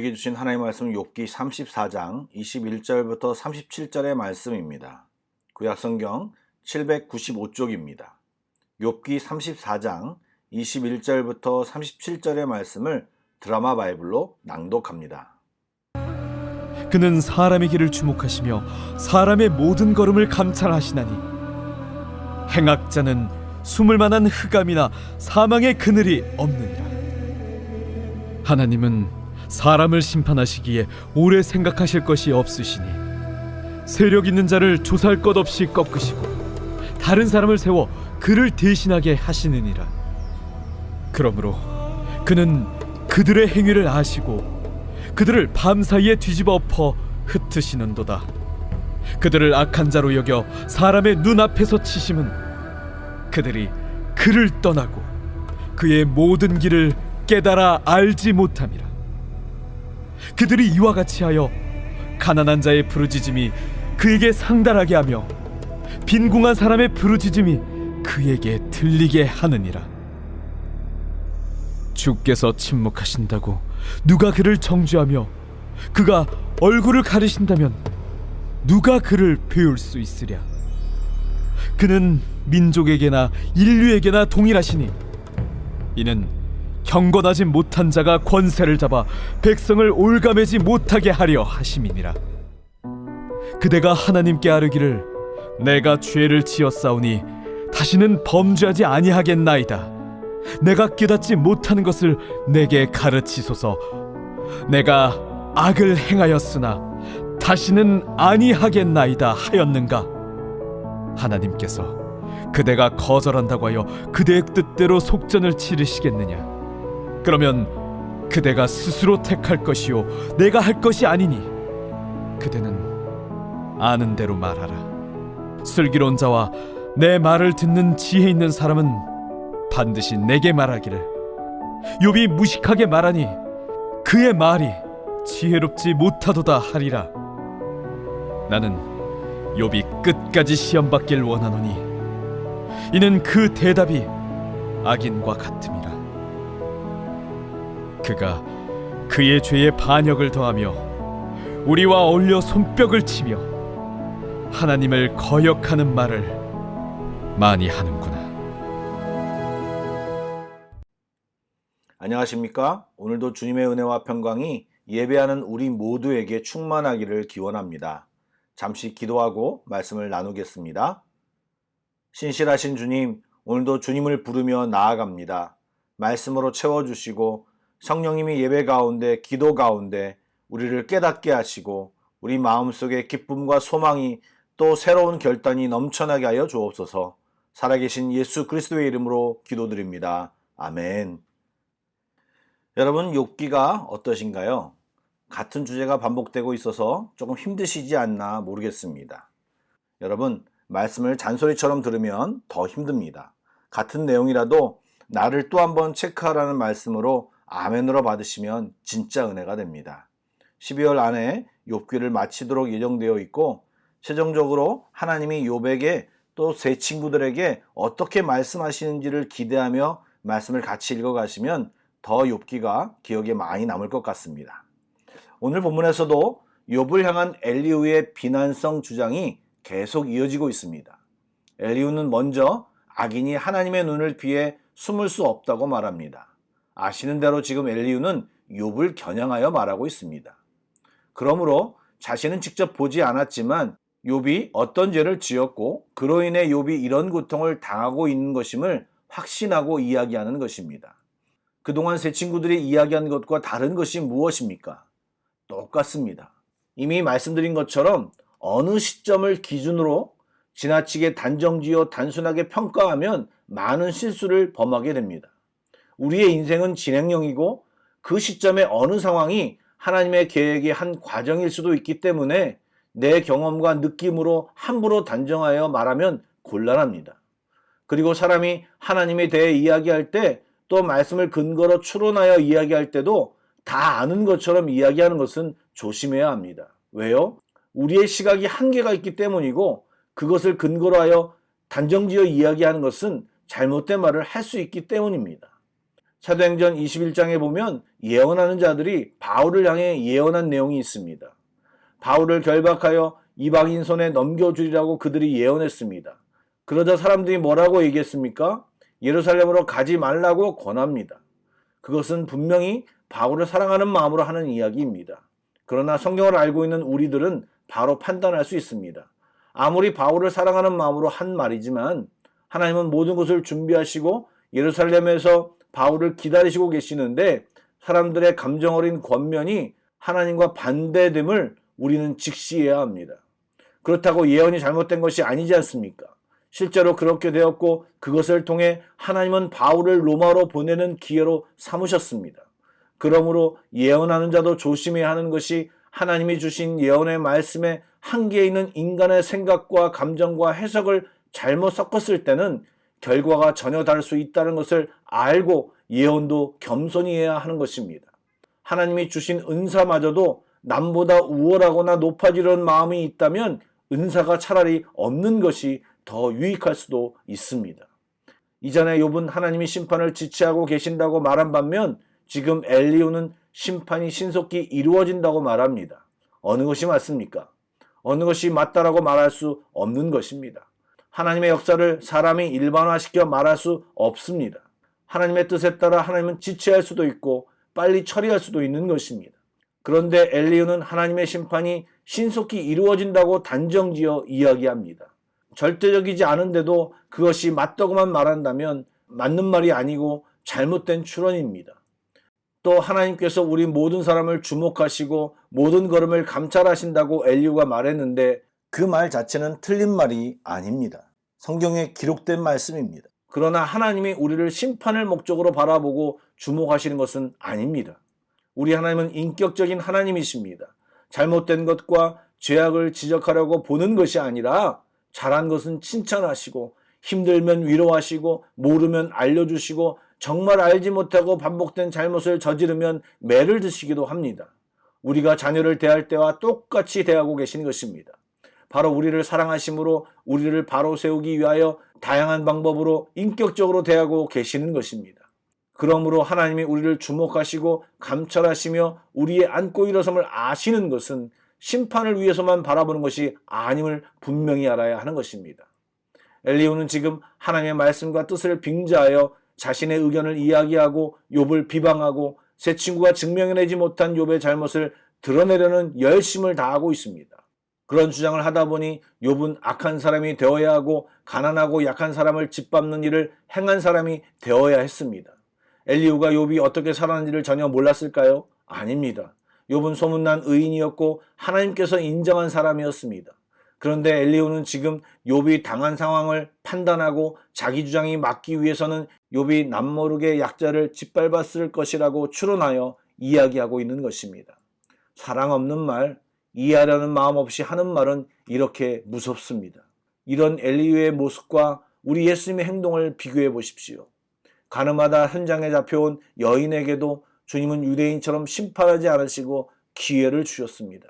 우리에게 주신 하나님의 말씀은 욥기 34장 21절부터 37절의 말씀입니다. 구약성경 795쪽입니다. 욥기 34장 21절부터 37절의 말씀을 드라마 바이블로 낭독합니다. 그는 사람의 길을 주목하시며 사람의 모든 걸음을 감찰하시나니 행악자는 숨을 만한 흑암이나 사망의 그늘이 없느니라. 하나님은 사람을 심판하시기에 오래 생각하실 것이 없으시니 세력 있는 자를 조사할 것 없이 꺾으시고 다른 사람을 세워 그를 대신하게 하시느니라. 그러므로 그는 그들의 행위를 아시고 그들을 밤사이에 뒤집어 엎어 흩으시는도다. 그들을 악한 자로 여겨 사람의 눈앞에서 치심은 그들이 그를 떠나고 그의 모든 길을 깨달아 알지 못함이라. 그들이 이와 같이 하여 가난한 자의 부르짖음이 그에게 상달하게 하며 빈궁한 사람의 부르짖음이 그에게 들리게 하느니라. 주께서 침묵하신다고 누가 그를 정죄하며 그가 얼굴을 가리신다면 누가 그를 배울 수 있으랴. 그는 민족에게나 인류에게나 동일하시니 이는 경건하지 못한 자가 권세를 잡아 백성을 올가매지 못하게 하려 하심이니라. 그대가 하나님께 아뢰기를 내가 죄를 지었사오니 다시는 범죄하지 아니하겠나이다. 내가 깨닫지 못하는 것을 내게 가르치소서. 내가 악을 행하였으나 다시는 아니하겠나이다 하였는가? 하나님께서 그대가 거절한다고 하여 그대의 뜻대로 속전을 치르시겠느냐? 그러면 그대가 스스로 택할 것이요 내가 할 것이 아니니 그대는 아는 대로 말하라. 슬기로운 자와 내 말을 듣는 지혜 있는 사람은 반드시 내게 말하기를 욥이 무식하게 말하니 그의 말이 지혜롭지 못하도다 하리라. 나는 욥이 끝까지 시험받길 원하노니 이는 그 대답이 악인과 같음이라. 그가 그의 죄에 반역을 더하며 우리와 어울려 손뼉을 치며 하나님을 거역하는 말을 많이 하는구나. 안녕하십니까? 오늘도 주님의 은혜와 평강이 예배하는 우리 모두에게 충만하기를 기원합니다. 잠시 기도하고 말씀을 나누겠습니다. 신실하신 주님, 오늘도 주님을 부르며 나아갑니다. 말씀으로 채워주시고 성령님이 예배 가운데, 기도 가운데 우리를 깨닫게 하시고 우리 마음속에 기쁨과 소망이 또 새로운 결단이 넘쳐나게 하여 주옵소서. 살아계신 예수 그리스도의 이름으로 기도드립니다. 아멘. 여러분, 욥기가 어떠신가요? 같은 주제가 반복되고 있어서 조금 힘드시지 않나 모르겠습니다. 여러분, 말씀을 잔소리처럼 들으면 더 힘듭니다. 같은 내용이라도 나를 또 한번 체크하라는 말씀으로 아멘으로 받으시면 진짜 은혜가 됩니다. 12월 안에 욥기를 마치도록 예정되어 있고 최종적으로 하나님이 욥에게 또 새 친구들에게 어떻게 말씀하시는지를 기대하며 말씀을 같이 읽어가시면 더 욥기가 기억에 많이 남을 것 같습니다. 오늘 본문에서도 욥을 향한 엘리후의 비난성 주장이 계속 이어지고 있습니다. 엘리후는 먼저 악인이 하나님의 눈을 피해 숨을 수 없다고 말합니다. 아시는 대로 지금 엘리후는 욥을 겨냥하여 말하고 있습니다. 그러므로 자신은 직접 보지 않았지만 욥이 어떤 죄를 지었고 그로 인해 욥이 이런 고통을 당하고 있는 것임을 확신하고 이야기하는 것입니다. 그동안 새 친구들이 이야기한 것과 다른 것이 무엇입니까? 똑같습니다. 이미 말씀드린 것처럼 어느 시점을 기준으로 지나치게 단정지어 단순하게 평가하면 많은 실수를 범하게 됩니다. 우리의 인생은 진행형이고 그 시점의 어느 상황이 하나님의 계획의 한 과정일 수도 있기 때문에 내 경험과 느낌으로 함부로 단정하여 말하면 곤란합니다. 그리고 사람이 하나님에 대해 이야기할 때 또 말씀을 근거로 추론하여 이야기할 때도 다 아는 것처럼 이야기하는 것은 조심해야 합니다. 왜요? 우리의 시각이 한계가 있기 때문이고 그것을 근거로 하여 단정지어 이야기하는 것은 잘못된 말을 할 수 있기 때문입니다. 사도행전 21장에 보면 예언하는 자들이 바울을 향해 예언한 내용이 있습니다. 바울을 결박하여 이방인 손에 넘겨주리라고 그들이 예언했습니다. 그러자 사람들이 뭐라고 얘기했습니까? 예루살렘으로 가지 말라고 권합니다. 그것은 분명히 바울을 사랑하는 마음으로 하는 이야기입니다. 그러나 성경을 알고 있는 우리들은 바로 판단할 수 있습니다. 아무리 바울을 사랑하는 마음으로 한 말이지만 하나님은 모든 것을 준비하시고 예루살렘에서 바울을 기다리시고 계시는데 사람들의 감정 어린 권면이 하나님과 반대됨을 우리는 직시해야 합니다. 그렇다고 예언이 잘못된 것이 아니지 않습니까? 실제로 그렇게 되었고 그것을 통해 하나님은 바울을 로마로 보내는 기회로 삼으셨습니다. 그러므로 예언하는 자도 조심해야 하는 것이 하나님이 주신 예언의 말씀에 한계에 있는 인간의 생각과 감정과 해석을 잘못 섞었을 때는 결과가 전혀 다를 수 있다는 것을 알고 예언도 겸손히 해야 하는 것입니다. 하나님이 주신 은사마저도 남보다 우월하거나 높아지려는 마음이 있다면 은사가 차라리 없는 것이 더 유익할 수도 있습니다. 이전에 욥은 하나님이 심판을 지체하고 계신다고 말한 반면 지금 엘리후는 심판이 신속히 이루어진다고 말합니다. 어느 것이 맞습니까? 어느 것이 맞다라고 말할 수 없는 것입니다. 하나님의 역사를 사람이 일반화시켜 말할 수 없습니다. 하나님의 뜻에 따라 하나님은 지체할 수도 있고 빨리 처리할 수도 있는 것입니다. 그런데 엘리후는 하나님의 심판이 신속히 이루어진다고 단정지어 이야기합니다. 절대적이지 않은데도 그것이 맞다고만 말한다면 맞는 말이 아니고 잘못된 추론입니다. 또 하나님께서 우리 모든 사람을 주목하시고 모든 걸음을 감찰하신다고 엘리후가 말했는데 그 말 자체는 틀린 말이 아닙니다. 성경에 기록된 말씀입니다. 그러나 하나님이 우리를 심판을 목적으로 바라보고 주목하시는 것은 아닙니다. 우리 하나님은 인격적인 하나님이십니다. 잘못된 것과 죄악을 지적하려고 보는 것이 아니라 잘한 것은 칭찬하시고 힘들면 위로하시고 모르면 알려주시고 정말 알지 못하고 반복된 잘못을 저지르면 매를 드시기도 합니다. 우리가 자녀를 대할 때와 똑같이 대하고 계신 것입니다. 바로 우리를 사랑하심으로 우리를 바로 세우기 위하여 다양한 방법으로 인격적으로 대하고 계시는 것입니다. 그러므로 하나님이 우리를 주목하시고 감찰하시며 우리의 앉고 일어섬을 아시는 것은 심판을 위해서만 바라보는 것이 아님을 분명히 알아야 하는 것입니다. 엘리후는 지금 하나님의 말씀과 뜻을 빙자하여 자신의 의견을 이야기하고 욥을 비방하고 새 친구가 증명해내지 못한 욥의 잘못을 드러내려는 열심을 다하고 있습니다. 그런 주장을 하다 보니 욥은 악한 사람이 되어야 하고 가난하고 약한 사람을 짓밟는 일을 행한 사람이 되어야 했습니다. 엘리후가 욥이 어떻게 살았는지를 전혀 몰랐을까요? 아닙니다. 욥은 소문난 의인이었고 하나님께서 인정한 사람이었습니다. 그런데 엘리후는 지금 욥이 당한 상황을 판단하고 자기 주장이 맞기 위해서는 욥이 남모르게 약자를 짓밟았을 것이라고 추론하여 이야기하고 있는 것입니다. 사랑 없는 말, 이해하려는 마음 없이 하는 말은 이렇게 무섭습니다. 이런 엘리후의 모습과 우리 예수님의 행동을 비교해 보십시오. 가늠하다 현장에 잡혀온 여인에게도 주님은 유대인처럼 심판하지 않으시고 기회를 주셨습니다.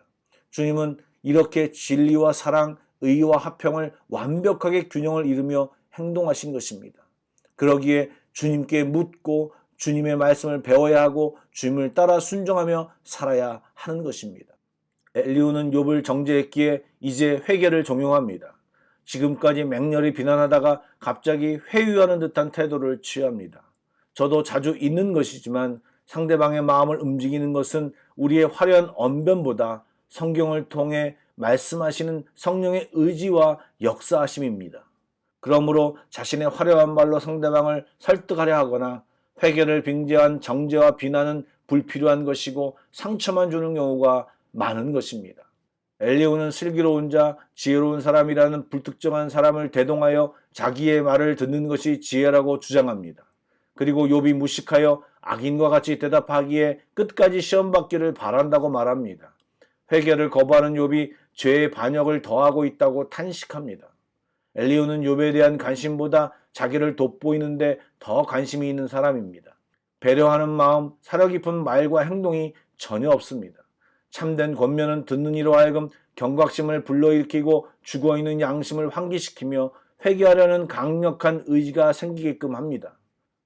주님은 이렇게 진리와 사랑, 의와 화평을 완벽하게 균형을 이루며 행동하신 것입니다. 그러기에 주님께 묻고 주님의 말씀을 배워야 하고 주님을 따라 순종하며 살아야 하는 것입니다. 엘리후는 욥을 정죄했기에 이제 회개를 종용합니다. 지금까지 맹렬히 비난하다가 갑자기 회유하는 듯한 태도를 취합니다. 저도 자주 있는 것이지만 상대방의 마음을 움직이는 것은 우리의 화려한 언변보다 성경을 통해 말씀하시는 성령의 의지와 역사하심입니다. 그러므로 자신의 화려한 말로 상대방을 설득하려 하거나 회개를 빙자한 정죄와 비난은 불필요한 것이고 상처만 주는 경우가 많은 것입니다. 엘리후는 슬기로운 자, 지혜로운 사람이라는 불특정한 사람을 대동하여 자기의 말을 듣는 것이 지혜라고 주장합니다. 그리고 욥이 무식하여 악인과 같이 대답하기에 끝까지 시험받기를 바란다고 말합니다. 회개를 거부하는 욥이 죄의 반역을 더하고 있다고 탄식합니다. 엘리후는 욥에 대한 관심보다 자기를 돋보이는데 더 관심이 있는 사람입니다. 배려하는 마음, 사려 깊은 말과 행동이 전혀 없습니다. 참된 권면은 듣는 이로 하여금 경각심을 불러일으키고 죽어있는 양심을 환기시키며 회개하려는 강력한 의지가 생기게끔 합니다.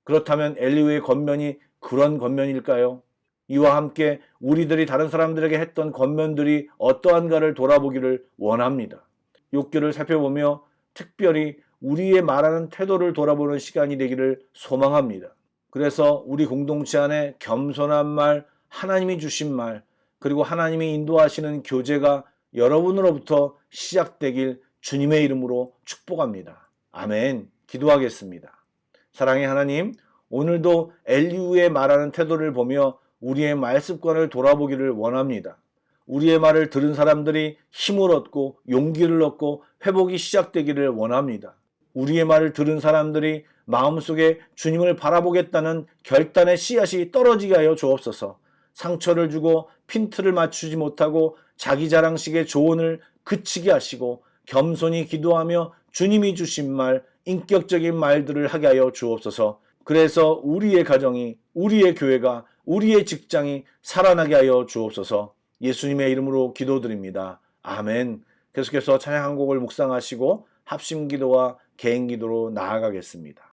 그렇다면 엘리후의 권면이 그런 권면일까요? 이와 함께 우리들이 다른 사람들에게 했던 권면들이 어떠한가를 돌아보기를 원합니다. 욥기를 살펴보며 특별히 우리의 말하는 태도를 돌아보는 시간이 되기를 소망합니다. 그래서 우리 공동체 안에 겸손한 말, 하나님이 주신 말, 그리고 하나님이 인도하시는 교제가 여러분으로부터 시작되길 주님의 이름으로 축복합니다. 아멘. 기도하겠습니다. 사랑의 하나님, 오늘도 엘리후의 말하는 태도를 보며 우리의 말 습관을 돌아보기를 원합니다. 우리의 말을 들은 사람들이 힘을 얻고 용기를 얻고 회복이 시작되기를 원합니다. 우리의 말을 들은 사람들이 마음속에 주님을 바라보겠다는 결단의 씨앗이 떨어지게 하여 주옵소서. 상처를 주고 핀트를 맞추지 못하고 자기 자랑식의 조언을 그치게 하시고 겸손히 기도하며 주님이 주신 말, 인격적인 말들을 하게 하여 주옵소서. 그래서 우리의 가정이, 우리의 교회가, 우리의 직장이 살아나게 하여 주옵소서. 예수님의 이름으로 기도드립니다. 아멘. 계속해서 찬양 한 곡을 묵상하시고 합심기도와 개인기도로 나아가겠습니다.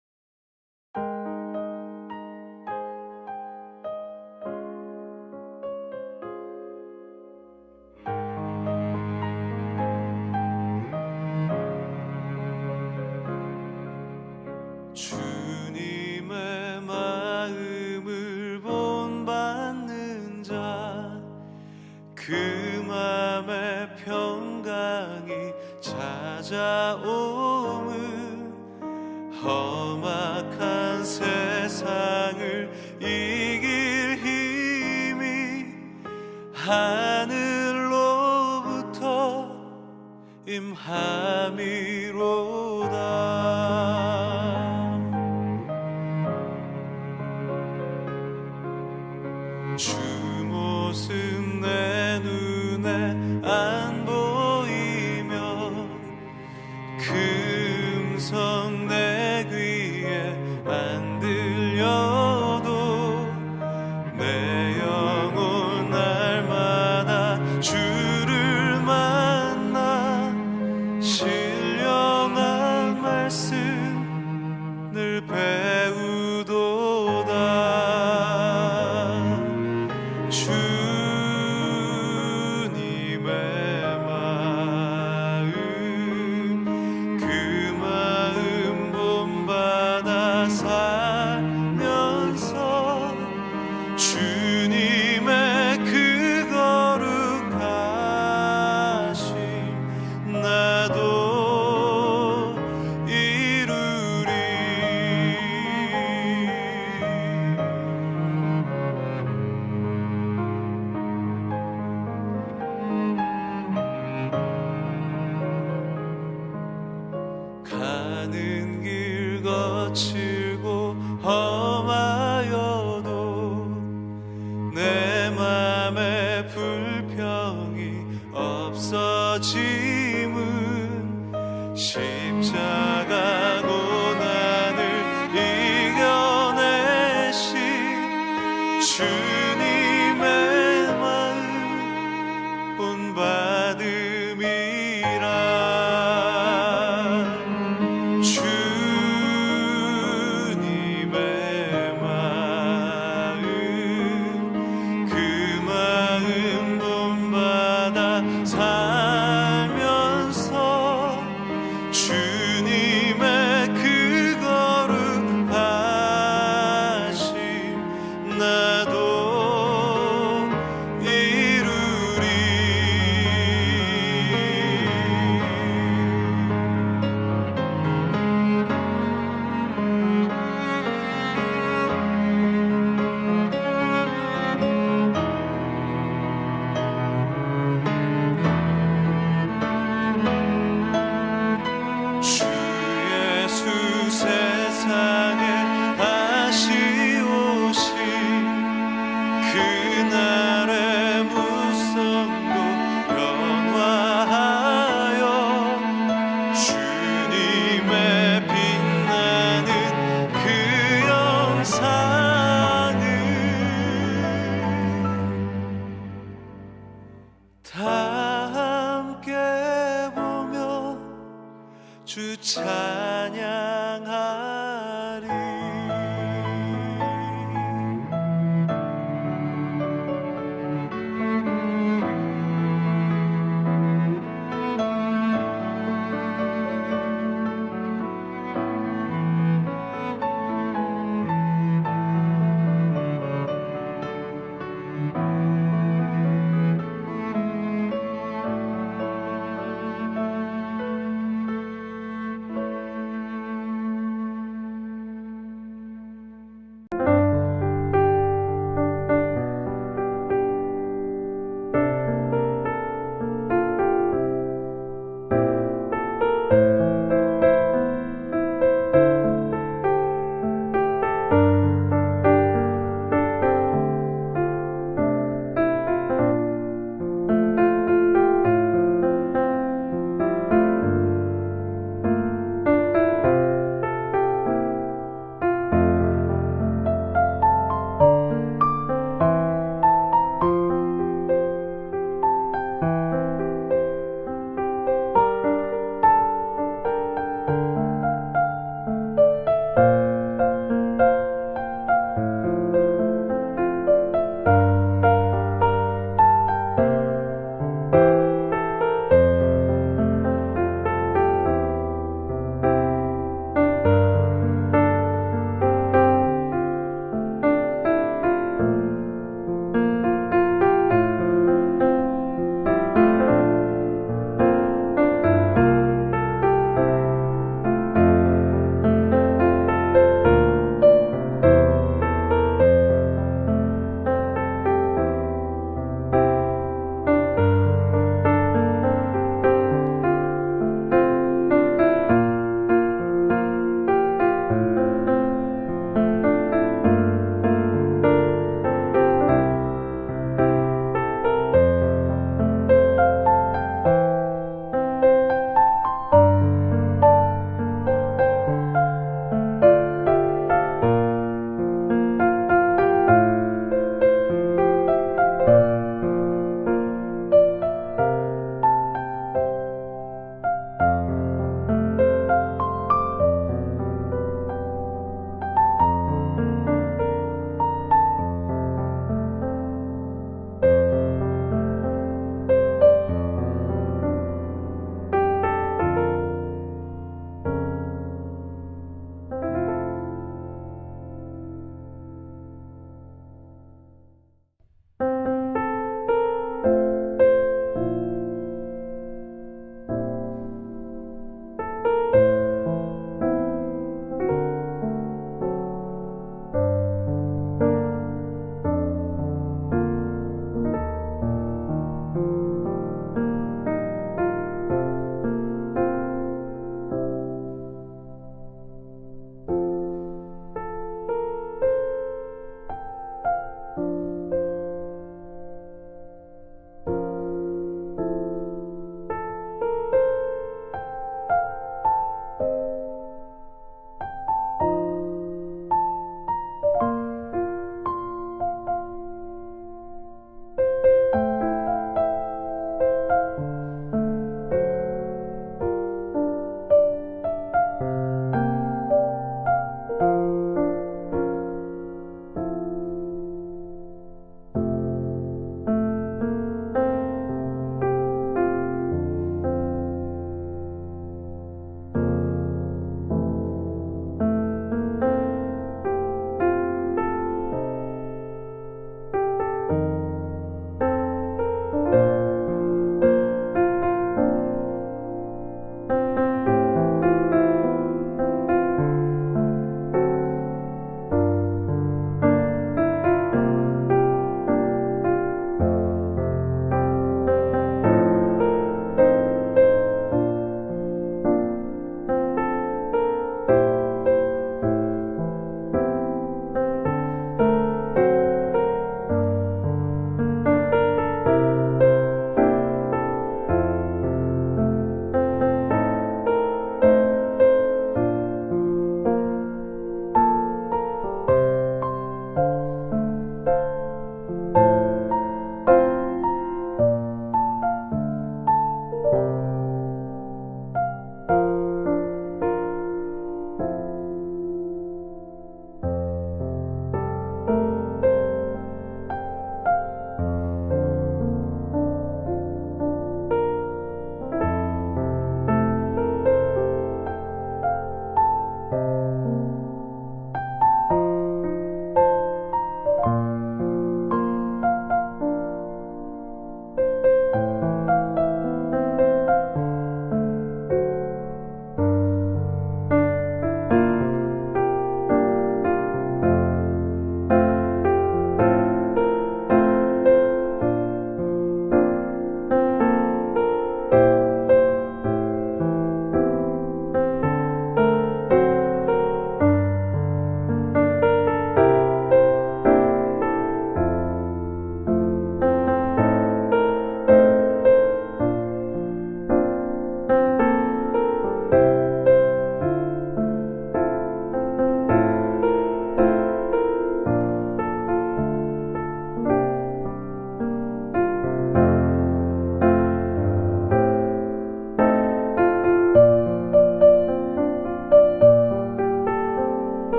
주님의 마음을 본받는 자, 그 맘에 평강이 찾아오면 험악한 세상을 이길 힘이 하늘로부터 임함이로다. 주 모습 내 눈에 안 보이며 그 음성 내 귀에 안 들려도 내 영혼 날마다 주를 만나 신령한 말씀 늘 배우도다. 가는 길 거칠고 험하여도 내 맘에 불평이 없어짐은 십자가 고난을 이겨내신 주님의 마음 본받음이라. 주 찬양하리.